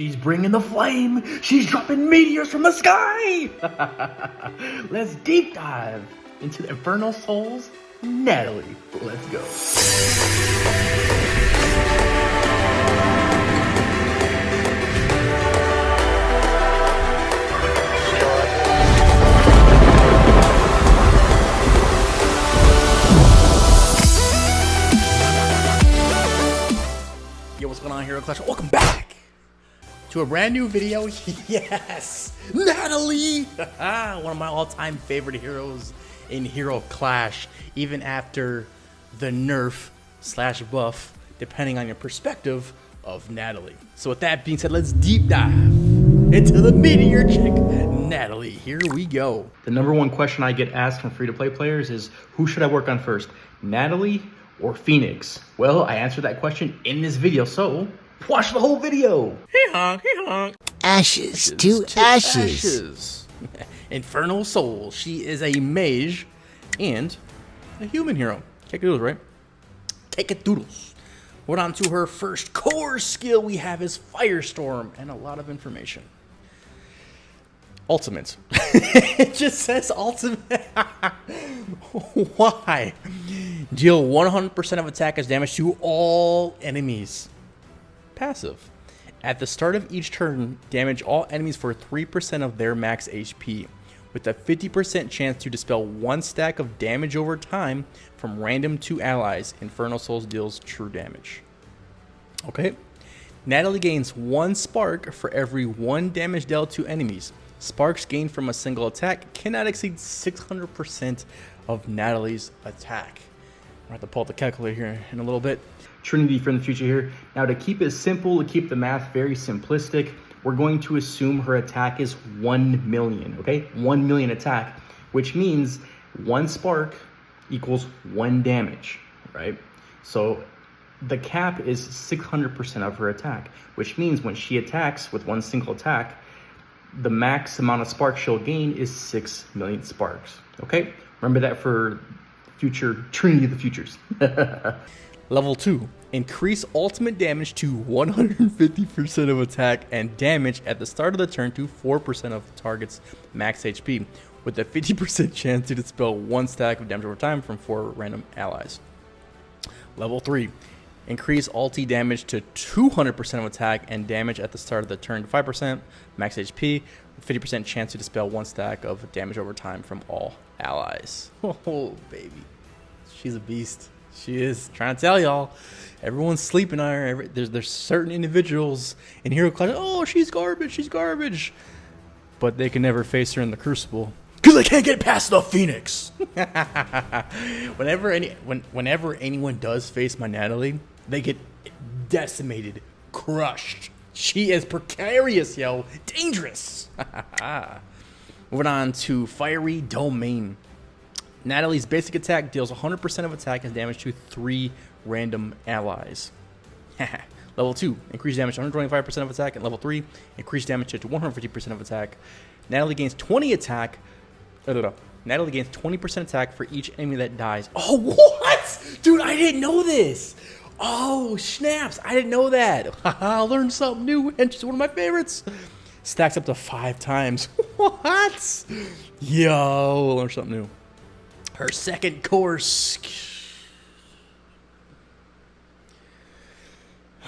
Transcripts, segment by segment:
She's bringing the flame. She's dropping meteors from the sky. Let's deep dive into the Infernal Souls, Natalie. Let's go. Yo, what's going on, Hero Clash? Welcome back to a brand new video. Yes, Natalie, one of my all-time favorite heroes in Hero Clash, even after the nerf slash buff, depending on your perspective of Natalie. So with that being said, let's deep dive into the meteor chick, Natalie. Here we go. The number one question I get asked from free-to-play players is, who should I work on first, Natalie or Phoenix? Well, I answered that question in this video, so watch the whole video. Hey honk, hey honk. Ashes to ashes. Infernal Soul. She is a mage and a human hero. Cake-a-doodles, right? Cake-a-doodles. We're on to her first core skill we have is Firestorm, and a lot of information. Ultimate. It just says ultimate. Why? Deal 100% of attack as damage to all enemies. Passive. At the start of each turn, damage all enemies for 3% of their max HP, with a 50% chance to dispel one stack of damage over time from random to allies. Infernal Souls deals true damage. Okay. Natalie gains 1 spark for every 1 damage dealt to enemies. Sparks gained from a single attack cannot exceed 600% of Natalie's attack. I'm going to have to pull up the calculator here in a little bit. Trinity from the future here. Now, to keep it simple, to keep the math very simplistic, we're going to assume her attack is 1 million, okay? 1 million attack, which means 1 spark equals 1 damage, right? So the cap is 600% of her attack, which means when she attacks with 1 single attack, the max amount of sparks she'll gain is 6 million sparks, okay? Remember that for future Trinity of the Futures. Level 2, increase ultimate damage to 150% of attack and damage at the start of the turn to 4% of the target's max HP, with a 50% chance to dispel 1 stack of damage over time from 4 random allies. Level 3, increase ulti damage to 200% of attack and damage at the start of the turn to 5% max HP, with 50% chance to dispel 1 stack of damage over time from all allies. Oh, baby. She's a beast. She is. Trying to tell y'all, everyone's sleeping on her. There's certain individuals in Hero Clash, oh, she's garbage, she's garbage. But they can never face her in the Crucible because they can't get past the Phoenix. Whenever anyone does face my Natalie, they get decimated, crushed. She is precarious, yo. Dangerous. Moving on to Fiery Domain. Natalie's basic attack deals 100% of attack and damage to 3 random allies. Level 2, increase damage to 125% of attack, and level 3, increase damage to 150% of attack. Natalie gains 20 attack. Natalie gains 20% attack for each enemy that dies. Oh, what? Dude, I didn't know this. Oh, snaps. I didn't know that. I learned something new, and she's one of my favorites. Stacks up to 5 times. What? Yo, learned something new. Her second course.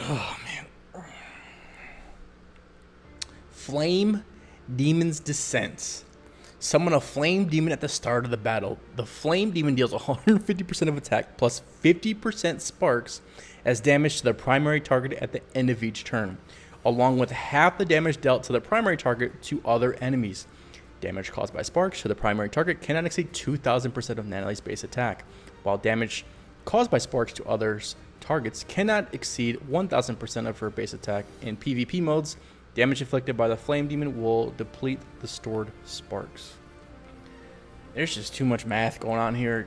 Oh, man. Flame Demon's Descent. Summon a Flame Demon at the start of the battle. The Flame Demon deals 150% of attack plus 50% sparks as damage to the primary target at the end of each turn, along with half the damage dealt to the primary target to other enemies. Damage caused by sparks to the primary target cannot exceed 2,000% of Natalie's base attack, while damage caused by sparks to others' targets cannot exceed 1,000% of her base attack. In PvP modes, damage inflicted by the Flame Demon will deplete the stored sparks. There's just too much math going on here.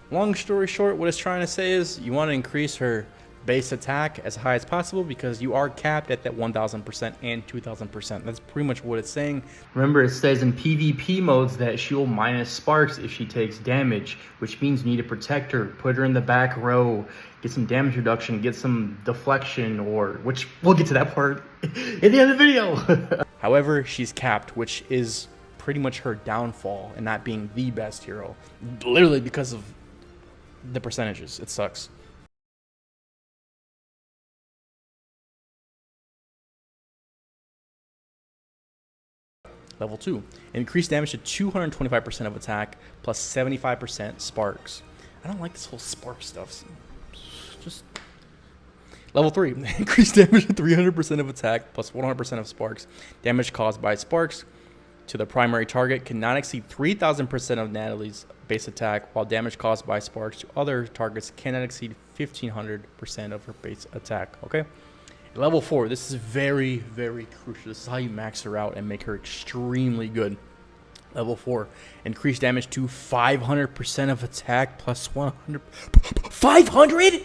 Long story short, what it's trying to say is you want to increase her base attack as high as possible because you are capped at that 1000% and 2000%. That's pretty much what it's saying. Remember, it says in PvP modes that she'll minus sparks if she takes damage, which means you need to protect her, put her in the back row, get some damage reduction, get some deflection, or which we'll get to that part in the end of the video. However, she's capped, which is pretty much her downfall and not being the best hero. Literally because of the percentages. It sucks. Level 2. Increased damage to 225% of attack plus 75% sparks. I don't like this whole spark stuff. Just Level 3. Increased damage to 300% of attack plus 100% of sparks. Damage caused by sparks to the primary target cannot exceed 3000% of Natalie's base attack, while damage caused by sparks to other targets cannot exceed 1500% of her base attack. Okay? Level 4, this is very, very crucial. This is how you max her out and make her extremely good. Level 4, increased damage to 500% of attack plus 100. 500?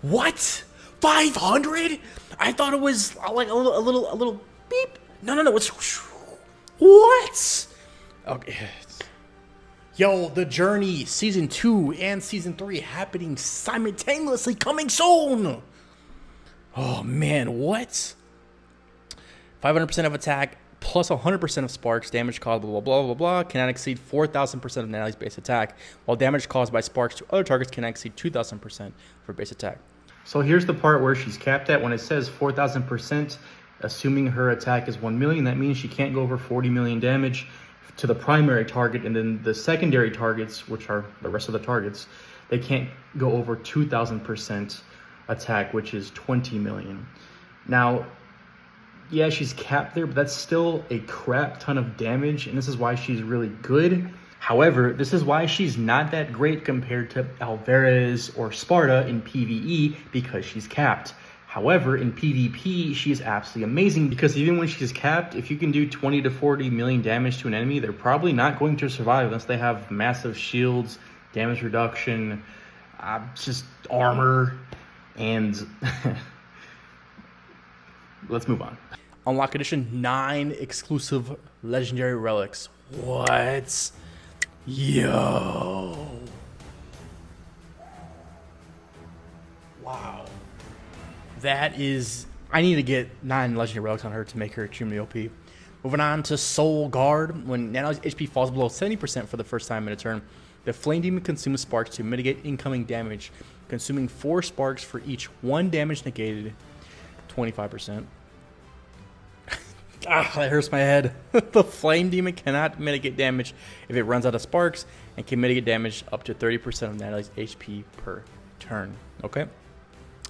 What? 500? I thought it was like a little beep. No. It's what? Okay. Yo, The Journey Season 2 and Season 3 happening simultaneously, coming soon. Oh, man, what? 500% of attack plus 100% of sparks. Damage caused blah, blah, blah, blah, blah. Cannot exceed 4,000% of Natalie's base attack. While damage caused by sparks to other targets cannot exceed 2,000% for base attack. So here's the part where she's capped at. When it says 4,000%, assuming her attack is 1 million, that means she can't go over 40 million damage to the primary target. And then the secondary targets, which are the rest of the targets, they can't go over 2,000% attack, which is 20 million. Now, yeah, she's capped there, but that's still a crap ton of damage, and this is why she's really good. However, this is why she's not that great compared to Alvarez or Sparta in PvE, because she's capped. However, in PvP, she is absolutely amazing, because even when she's capped, if you can do 20 to 40 million damage to an enemy, they're probably not going to survive unless they have massive shields, damage reduction, just armor, and let's move on. Unlock Edition, 9 exclusive legendary relics. What? Yo. Wow. That is... I need to get 9 legendary relics on her to make her extremely OP. Moving on to Soul Guard. When Natalie's HP falls below 70% for the first time in a turn, the Flame Demon consumes sparks to mitigate incoming damage, consuming 4 sparks for each 1 damage negated, 25%. That hurts my head. The Flame Demon cannot mitigate damage if it runs out of sparks, and can mitigate damage up to 30% of Natalie's HP per turn. Okay?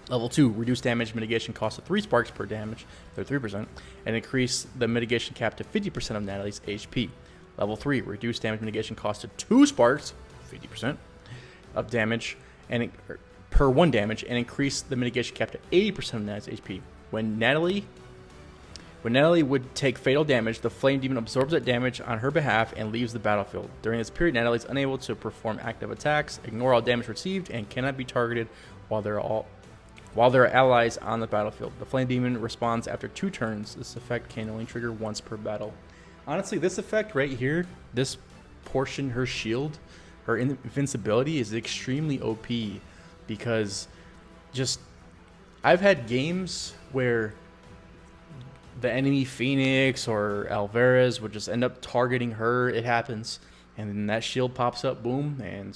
Level 2, reduce damage mitigation cost to 3 sparks per damage, 33%, and increase the mitigation cap to 50% of Natalie's HP. Level 3, reduce damage mitigation cost to 2 sparks, 50% of damage, and per 1 damage, and increase the mitigation cap to 80% of Natalie's HP. When Natalie would take fatal damage, the Flame Demon absorbs that damage on her behalf and leaves the battlefield. During this period, Natalie is unable to perform active attacks, ignore all damage received, and cannot be targeted while there are allies on the battlefield. The Flame Demon responds after 2 turns. This effect can only trigger once per battle. Honestly, this effect right here, this portion, her shield, her invincibility is extremely OP, because just I've had games where the enemy Phoenix or Alvarez would just end up targeting her. It happens, and then that shield pops up, boom, and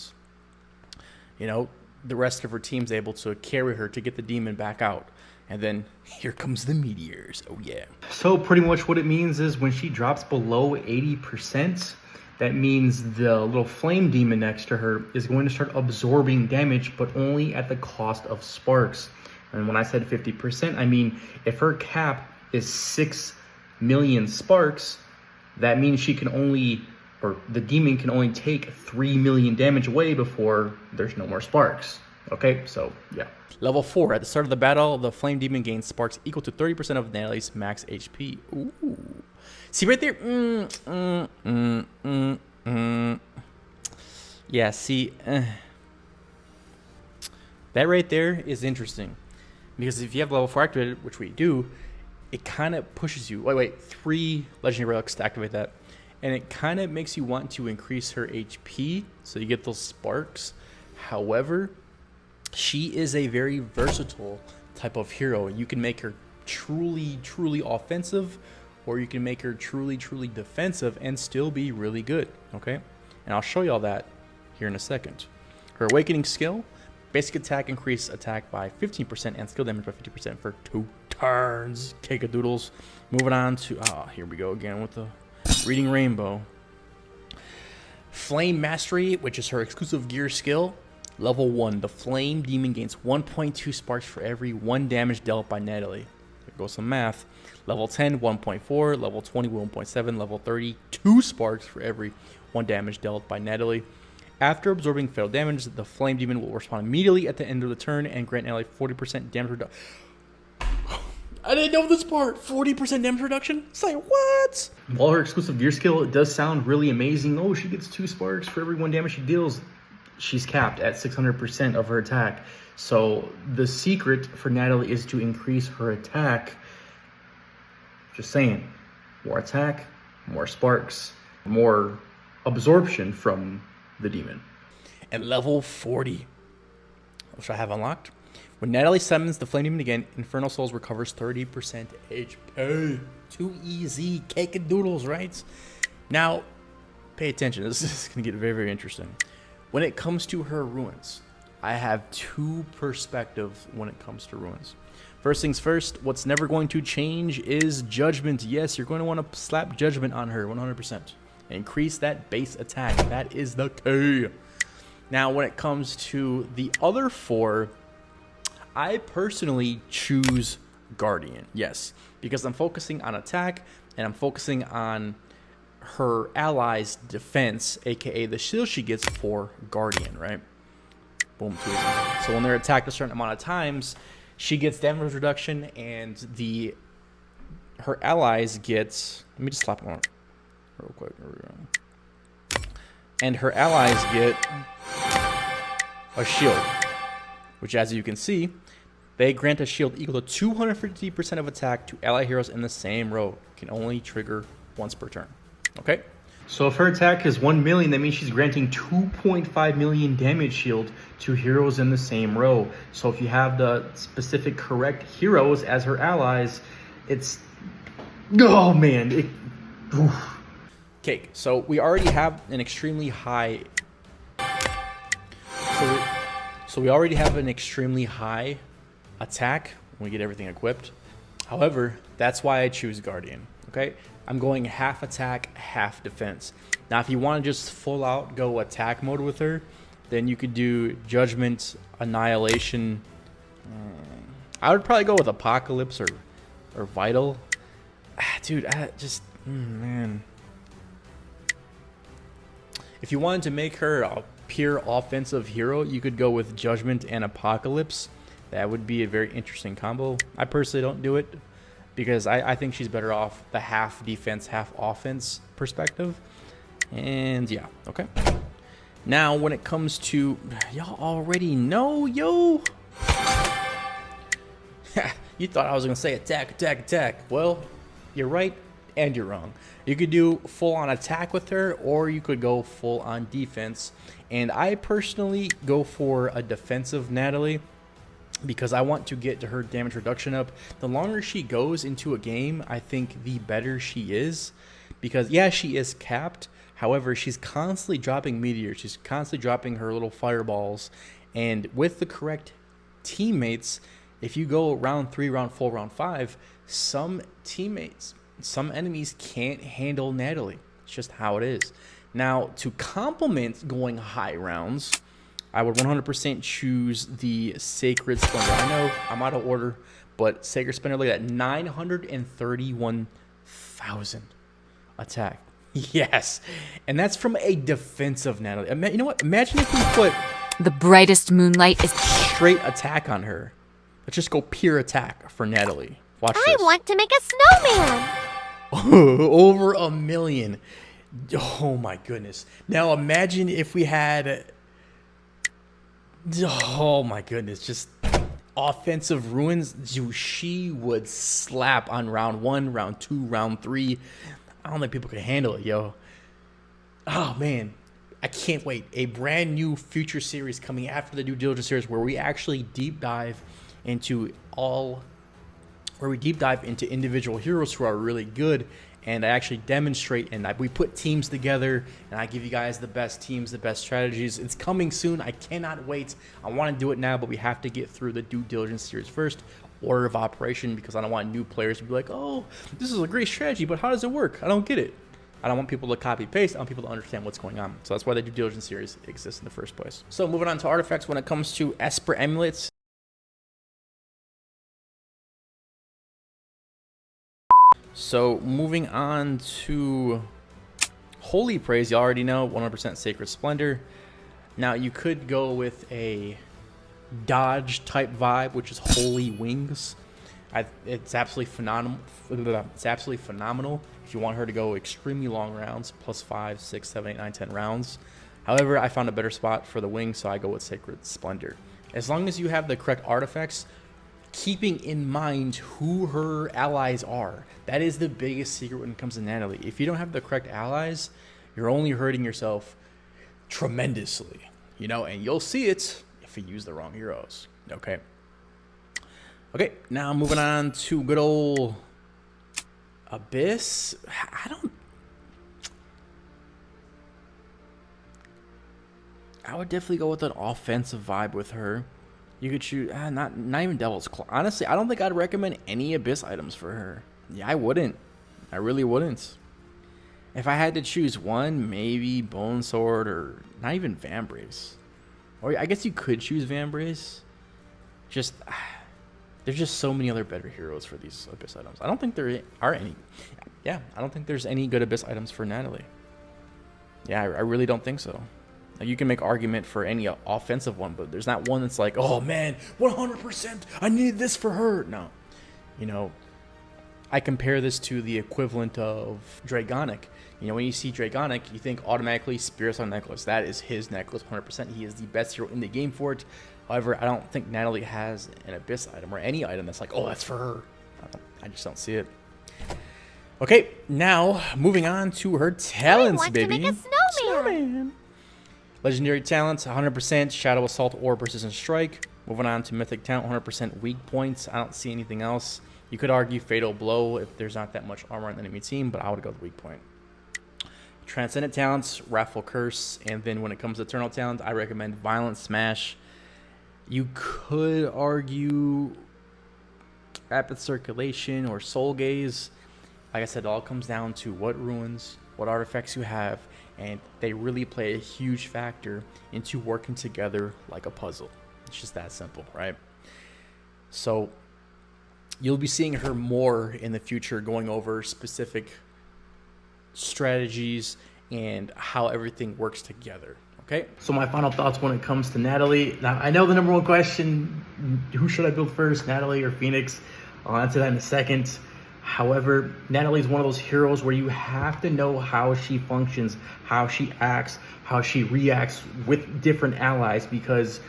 you know, the rest of her team's able to carry her to get the demon back out. And then here comes the meteors. Oh yeah. So pretty much what it means is when she drops below 80%, that means the little flame demon next to her is going to start absorbing damage, but only at the cost of sparks. And when I said 50%, I mean if her cap is 6 million sparks, that means she can only, or the demon can only take 3 million damage away before there's no more sparks. Okay, so yeah. Level 4. At the start of the battle, the Flame Demon gains sparks equal to 30% of Natalie's max HP. Ooh. See right there? Yeah, see. That right there is interesting. Because if you have level 4 activated, which we do, it kind of pushes you. Wait, 3 legendary relics to activate that. And it kind of makes you want to increase her HP, so you get those sparks. However, she is a very versatile type of hero. You can make her truly, truly offensive, or you can make her truly, truly defensive and still be really good, okay? And I'll show you all that here in a second. Her awakening skill, basic attack increase attack by 15% and skill damage by 50% for 2 turns. Cake-a-doodles. Moving on to, here we go again with the Reading Rainbow. Flame Mastery, which is her exclusive gear skill. Level 1, the Flame Demon gains 1.2 sparks for every 1 damage dealt by Natalie. There goes some math. Level 10, 1.4. Level 20, 1.7. Level 30, 2 sparks for every 1 damage dealt by Natalie. After absorbing fatal damage, the Flame Demon will respond immediately at the end of the turn and grant Natalie 40% damage reduction. I didn't know this part. 40% damage reduction? Say what? While her exclusive gear skill, it does sound really amazing. Oh, she gets 2 sparks for every 1 damage she deals. She's capped at 600% of her attack. So the secret for Natalie is to increase her attack. Just saying. More attack, more sparks, more absorption from the demon. And level 40, which I have unlocked. When Natalie summons the Flame Demon again, Infernal Souls recovers 30% HP. Too easy. Cake and doodles, right? Now, pay attention. This is going to get very, very interesting. When it comes to her ruins, I have 2 perspectives when it comes to ruins. First things first, what's never going to change is Judgment. Yes, you're going to want to slap Judgment on her 100%. Increase that base attack. That is the key. Now, when it comes to the other 4, I personally choose Guardian. Yes, because I'm focusing on attack and I'm focusing on her allies' defense, aka the shield she gets for Guardian, right? Boom, too easy. So when they're attacked a certain amount of times, she gets damage reduction, and her allies get. Let me just slap them on real quick. There we go. And her allies get a shield, which, as you can see, they grant a shield equal to 250% of attack to ally heroes in the same row. Can only trigger once per turn. Okay? So if her attack is 1 million, that means she's granting 2.5 million damage shield to heroes in the same row. So if you have the specific correct heroes as her allies, it's... Oh, man. Okay, so we already have an extremely high... So we already have an extremely high attack when we get everything equipped. However, that's why I choose Guardian, okay? I'm going half attack, half defense. Now, if you want to just full out go attack mode with her, then you could do Judgment, Annihilation. I would probably go with Apocalypse or Vital. Dude, man. If you wanted to make her a pure offensive hero, you could go with Judgment and Apocalypse. That would be a very interesting combo. I personally don't do it because I think she's better off the half defense, half offense perspective. And yeah, okay. Now, when it comes to... Y'all already know, yo. You thought I was going to say attack, attack, attack. Well, you're right and you're wrong. You could do full-on attack with her, or you could go full-on defense. And I personally go for a defensive Natalie, because I want to get to her damage reduction up. The longer she goes into a game, I think the better she is. Because, yeah, she is capped. However, she's constantly dropping meteors. She's constantly dropping her little fireballs. And with the correct teammates, if you go round 3, round 4, round 5, some enemies can't handle Natalie. It's just how it is. Now, to complement going high rounds, I would 100% choose the Sacred Splendor. I know I'm out of order, but Sacred Splendor, look at that, 931,000 attack. Yes, and that's from a defensive Natalie. You know what? Imagine if we put the brightest moonlight is straight attack on her. Let's just go pure attack for Natalie. Watch this. I want to make a snowman. Over 1 million. Oh my goodness. Now imagine if we had... Oh my goodness, just offensive ruins, dude, she would slap on round 1, round 2, round 3. I don't think people can handle it, yo. Oh, man. I can't wait. A brand new future series coming after the due diligence series where we actually deep dive into individual heroes who are really good, and I actually demonstrate and we put teams together and I give you guys the best teams, the best strategies. It's coming soon. I cannot wait. I want to do it now, but we have to get through the due diligence series first, order of operation, because I don't want new players to be like, oh, this is a great strategy, but how does it work? I don't get it. I don't want people to copy paste. I want people to understand what's going on. So that's why the due diligence series exists in the first place. So moving on to artifacts, when it comes to Esper Amulets, so moving on to Holy Praise, you already know, 100% Sacred Splendor. Now you could go with a dodge type vibe, which is Holy Wings. It's absolutely phenomenal. It's absolutely phenomenal if you want her to go extremely long rounds, plus 5, 6, 7, 8, 9, 10 rounds. However, I found a better spot for the wings, so I go with Sacred Splendor. As long as you have the correct artifacts, keeping in mind who her allies are. That is the biggest secret when it comes to Natalie. If you don't have the correct allies, you're only hurting yourself tremendously, you know, and you'll see it if you use the wrong heroes. Okay, now moving on to good old Abyss. I would definitely go with an offensive vibe with her. You could choose, not even Devil's Claw. Honestly, I don't think I'd recommend any Abyss items for her. Yeah, I wouldn't. I really wouldn't. If I had to choose one, maybe Bone Sword or not even Vambrace. Or I guess you could choose Vambrace. There's just so many other better heroes for these Abyss items. I don't think there are any. Yeah, I don't think there's any good Abyss items for Natalie. Yeah, I really don't think so. Like, you can make argument for any offensive one, but there's not one that's like, oh man, 100%, I need this for her. No. You know, I compare this to the equivalent of Dragonic. You know, when you see Dragonic, you think automatically Spirit Song Necklace. That is his necklace, 100%. He is the best hero in the game for it. However, I don't think Natalie has an Abyss item or any item that's like, oh, that's for her. I just don't see it. Okay, now moving on to her talents, baby. I want to make a snowman. Legendary talents, 100% Shadow Assault or Persistent Strike. Moving on to Mythic talent, 100% Weak Points. I don't see anything else. You could argue Fatal Blow if there's not that much armor on the enemy team, but I would go with Weak Point. Transcendent talents, Wrathful Curse, and then when it comes to Eternal talent, I recommend Violent Smash. You could argue Rapid Circulation or Soul Gaze. Like I said, it all comes down to what ruins, what artifacts you have, and they really play a huge factor into working together like a puzzle. It's just that simple, right? So you'll be seeing her more in the future, going over specific strategies and how everything works together. Okay. So my final thoughts when it comes to Natalie. Now, I know the number one question, who should I build first, Natalie or Phoenix? I'll answer that in a second. However, Natalie is one of those heroes where you have to know how she functions, how she acts, how she reacts with different allies, because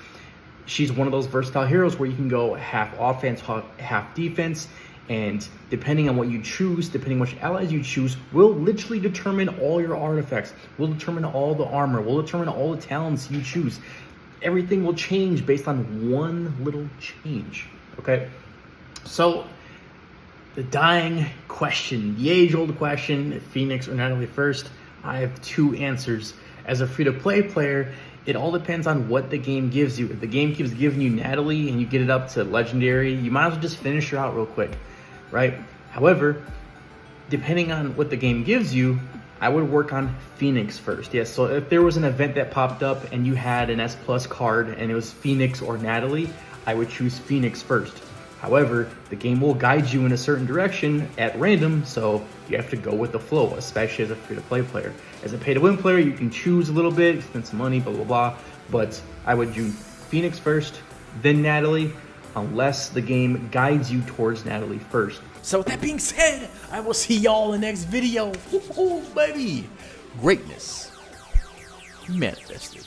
she's one of those versatile heroes where you can go half offense, half defense, and depending on what you choose, depending on which allies you choose, will literally determine all your artifacts, will determine all the armor, will determine all the talents you choose. Everything will change based on one little change, okay? So the dying question, the age-old question, Phoenix or Natalie first, I have two answers. As a free-to-play player, it all depends on what the game gives you. If the game keeps giving you Natalie and you get it up to Legendary, you might as well just finish her out real quick, right? However, depending on what the game gives you, I would work on Phoenix first. Yes, so if there was an event that popped up and you had an S+ card and it was Phoenix or Natalie, I would choose Phoenix first. However, the game will guide you in a certain direction at random, so you have to go with the flow, especially as a free-to-play player. As a pay-to-win player, you can choose a little bit, spend some money, blah, blah, blah, but I would do Phoenix first, then Natalie, unless the game guides you towards Natalie first. So with that being said, I will see y'all in the next video. Baby, greatness manifested.